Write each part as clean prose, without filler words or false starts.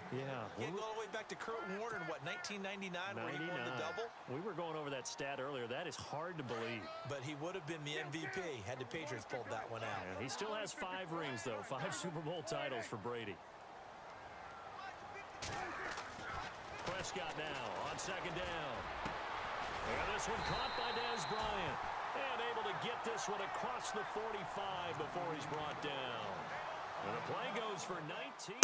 Yeah. Can't go all the way back to Kurt Warner in, what, 1999 where he won the double? We were going over that stat earlier. That is hard to believe. But he would have been the MVP had the Patriots pulled that one out. Yeah, he still has 5 rings, though. 5 Super Bowl titles for Brady. Prescott now on second down. And this one caught by Dez Bryant. And able to get this one across the 45 before he's brought down. And the play goes for 19.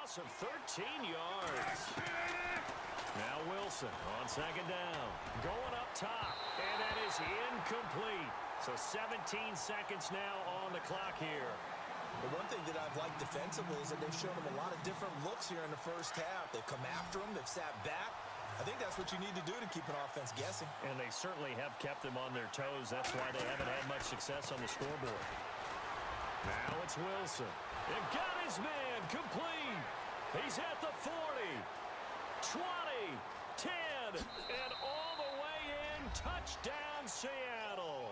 loss of 13 yards. Now Wilson. Wilson on second down. Going up top, and that is incomplete. So 17 seconds now on the clock here. The one thing that I've liked defensively is that they've shown him a lot of different looks here in the first half. They've come after him. They've sat back. I think that's what you need to do to keep an offense guessing. And they certainly have kept them on their toes. That's why they haven't had much success on the scoreboard. Now it's Wilson. And got his man complete. He's at the 40, 20, 10, and all the way in. Touchdown, Seattle.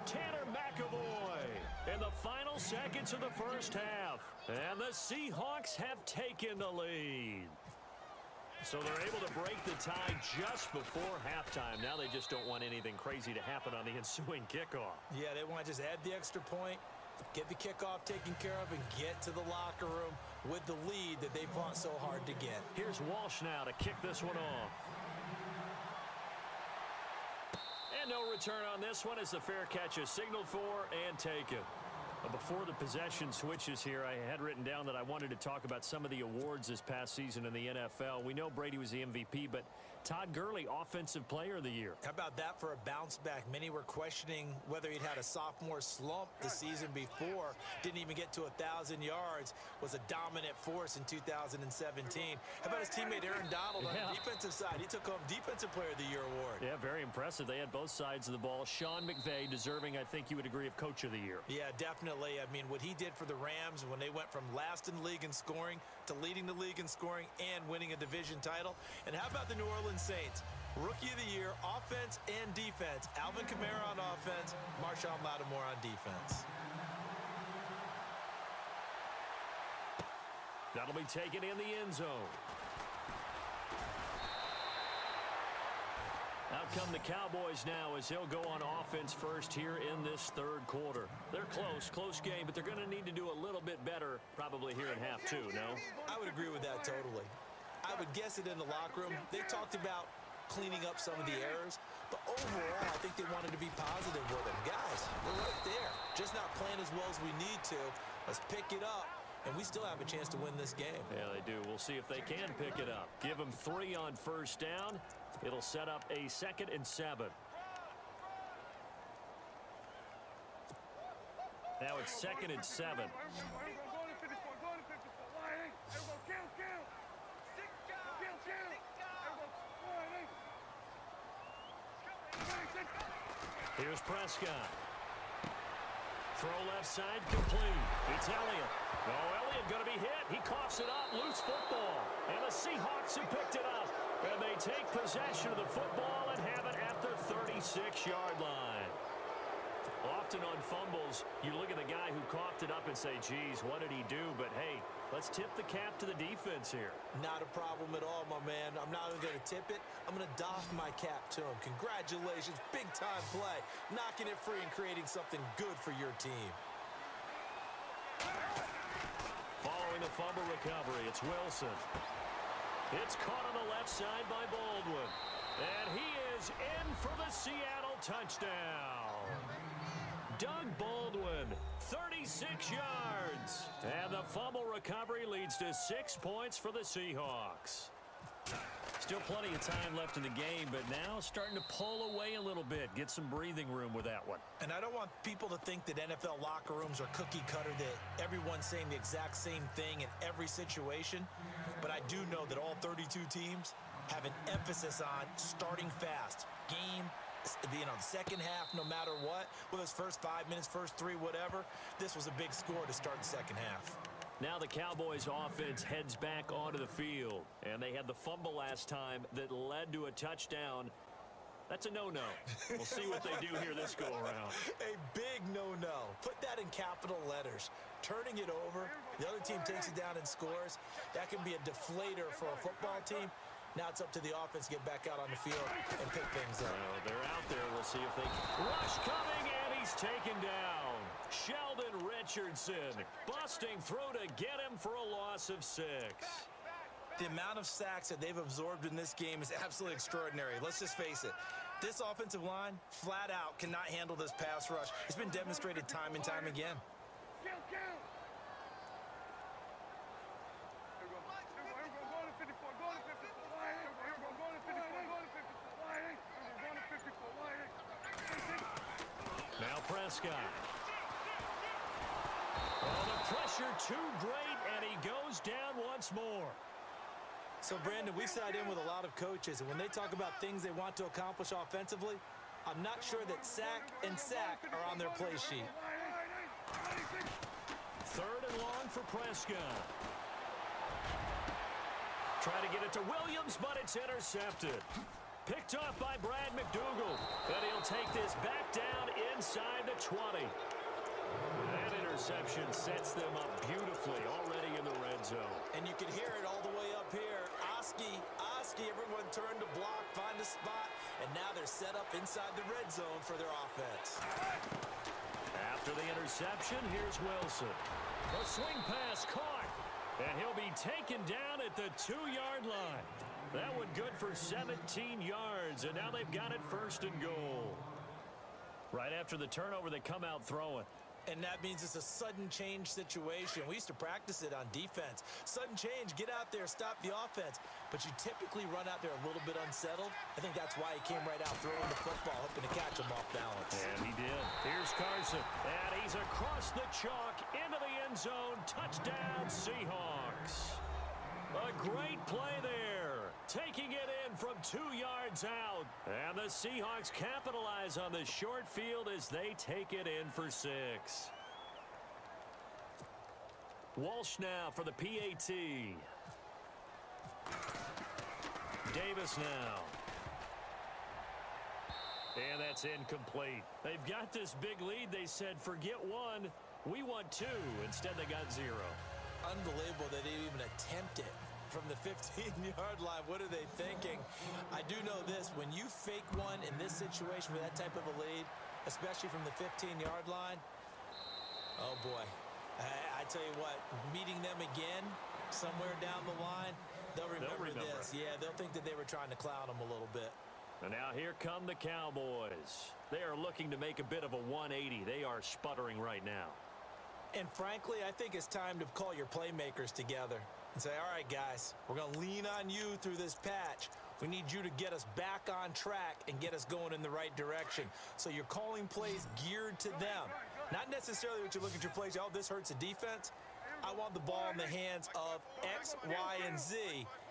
Tanner McAvoy in the final seconds of the first half. And the Seahawks have taken the lead. So they're able to break the tie just before halftime. Now they just don't want anything crazy to happen on the ensuing kickoff. Yeah, they want to just add the extra point, get the kickoff taken care of, and get to the locker room with the lead that they fought so hard to get. Here's Walsh now to kick this one off. And no return on this one as the fair catch is signaled for and taken. Before the possession switches here, I had written down that I wanted to talk about some of the awards this past season in the NFL. We know Brady was the MVP, but Todd Gurley, Offensive Player of the Year. How about that for a bounce back? Many were questioning whether he'd had a sophomore slump the season before. Didn't even get to 1,000 yards. Was a dominant force in 2017. How about his teammate Aaron Donald on the defensive side? He took home Defensive Player of the Year award. Yeah, very impressive. They had both sides of the ball. Sean McVay deserving, I think you would agree, of Coach of the Year. Yeah, definitely. I mean, what he did for the Rams when they went from last in the league in scoring to leading the league in scoring and winning a division title. And how about the New Orleans Saints? Rookie of the Year, offense and defense. Alvin Kamara on offense, Marshawn Lattimore on defense. That'll be taken in the end zone. Out come the Cowboys now as they'll go on offense first here in this third quarter. They're close game, but they're going to need to do a little bit better probably here in half two, no? I would agree with that totally. I would guess it in the locker room. They talked about cleaning up some of the errors, but overall, I think they wanted to be positive with them. Guys, we're right there. Just not playing as well as we need to. Let's pick it up, and we still have a chance to win this game. Yeah, they do. We'll see if they can pick it up. Give them 3 on first down. It'll set up a 2nd and 7. Now it's 2nd and 7. Here's Prescott. Throw left side complete. It's Elliott. Oh, Elliott going to be hit. He coughs it up. Loose football. And the Seahawks have picked it up. And they take possession of the football and have it at their 36-yard line. Often on fumbles, you look at the guy who coughed it up and say, geez, what did he do? But, hey, let's tip the cap to the defense here. Not a problem at all, my man. I'm not even going to tip it. I'm going to doff my cap to him. Congratulations. Big-time play. Knocking it free and creating something good for your team. Following the fumble recovery, it's Wilson. It's caught on the left side by Baldwin. And he is in for the Seattle touchdown. Doug Baldwin, 36 yards. And the fumble recovery leads to 6 points for the Seahawks. Still plenty of time left in the game, but now starting to pull away a little bit. Get some breathing room with that one. And I don't want people to think that NFL locker rooms are cookie cutter, that everyone's saying the exact same thing in every situation. But I do know that all 32 teams have an emphasis on starting fast. Game, the second half, no matter what, whether it's first 5 minutes, first 3, whatever. This was a big score to start the second half. Now the Cowboys offense heads back onto the field. And they had the fumble last time that led to a touchdown. That's a no-no. We'll see what they do here this go-around. A big no-no. Put that in capital letters. Turning it over, the other team takes it down and scores. That can be a deflator for a football team. Now it's up to the offense to get back out on the field and pick things up. Well, they're out there. We'll see if they can. Rush coming, and he's taken down. Sheldon Richardson busting through to get him for a loss of 6. The amount of sacks that they've absorbed in this game is absolutely extraordinary. Let's just face it. This offensive line, flat out, cannot handle this pass rush. It's been demonstrated time and time again. Prescott. Oh, the pressure too great, and he goes down once more. So, Brandon, we sat in with a lot of coaches, and when they talk about things they want to accomplish offensively, I'm not sure that sack and sack are on their play sheet. 3rd and long for Prescott. Try to get it to Williams, but it's intercepted. Picked off by Brad McDougal. And he'll take this back down inside the 20. That interception sets them up beautifully already in the red zone. And you can hear it all the way up here. Oski, everyone turned to block, find a spot, and now they're set up inside the red zone for their offense. After the interception, here's Wilson. The swing pass caught, and he'll be taken down at the 2-yard line. That one good for 17 yards, and now they've got it 1st and goal. Right after the turnover, they come out throwing. And that means it's a sudden change situation. We used to practice it on defense. Sudden change, get out there, stop the offense. But you typically run out there a little bit unsettled. I think that's why he came right out throwing the football, hoping to catch him off balance. And he did. Here's Carson. And he's across the chalk into the end zone. Touchdown, Seahawks. A great play there. Taking it in from 2 yards out. And the Seahawks capitalize on the short field as they take it in for 6. Walsh now for the PAT. Davis now. And that's incomplete. They've got this big lead. They said, forget 1. We want 2. Instead, they got 0. Unbelievable that they even attempt it from the 15-yard line. What are they thinking? I do know this. When you fake one in this situation with that type of a lead, especially from the 15-yard line, oh, boy. I tell you what, meeting them again somewhere down the line, they'll remember this. Yeah, they'll think that they were trying to clown them a little bit. And now here come the Cowboys. They are looking to make a bit of a 180. They are sputtering right now. And frankly, I think it's time to call your playmakers together and say, all right, guys, we're going to lean on you through this patch. We need you to get us back on track and get us going in the right direction. So you're calling plays geared to them. Not necessarily what you look at your plays, oh, this hurts the defense. I want the ball in the hands of X, Y, and Z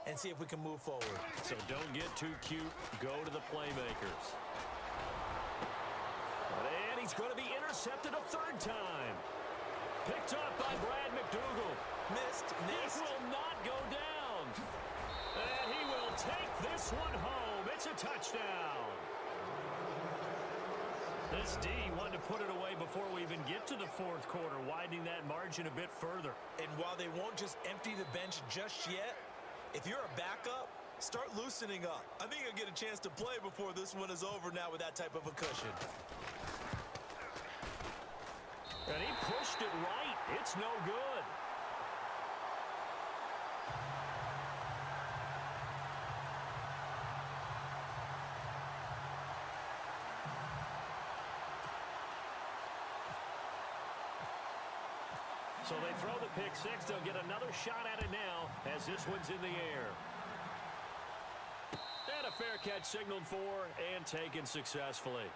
and see if we can move forward. So don't get too cute. Go to the playmakers. And he's going to be intercepted a 3rd time. Picked up by Brad McDougal. Missed. This will not go down. And he will take this one home. It's a touchdown. This D wanted to put it away before we even get to the 4th quarter, widening that margin a bit further. And while they won't just empty the bench just yet, if you're a backup, start loosening up. I think you'll get a chance to play before this one is over now with that type of a cushion. And he pushed it right. It's no good. So they throw the pick 6. They'll get another shot at it now as this one's in the air. And a fair catch signaled for and taken successfully.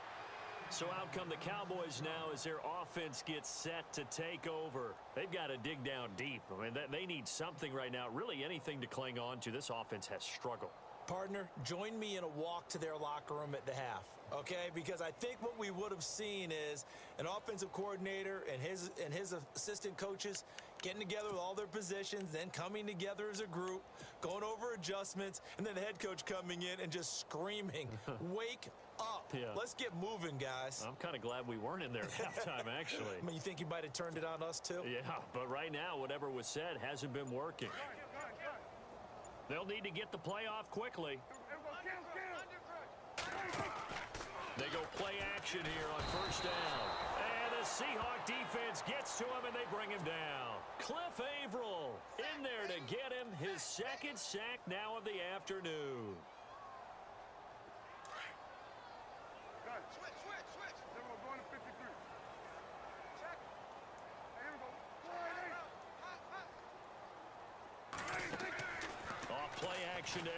So out come the Cowboys now as their offense gets set to take over. They've got to dig down deep. I mean, they need something right now, really anything to cling on to. This offense has struggled. Partner, join me in a walk to their locker room at the half, okay? Because I think what we would have seen is an offensive coordinator and his assistant coaches getting together with all their positions, then coming together as a group, going over adjustments, and then the head coach coming in and just screaming, wake up. Yeah. Let's get moving, guys. I'm kind of glad we weren't in there at halftime, actually. I mean, you think you might have turned it on us, too? Yeah, but right now, whatever was said hasn't been working. They'll need to get the play off quickly. They go play action here on 1st down. And the Seahawk defense gets to him, and they bring him down. Cliff Averill in there to get him his 2nd sack now of the afternoon. Off play action to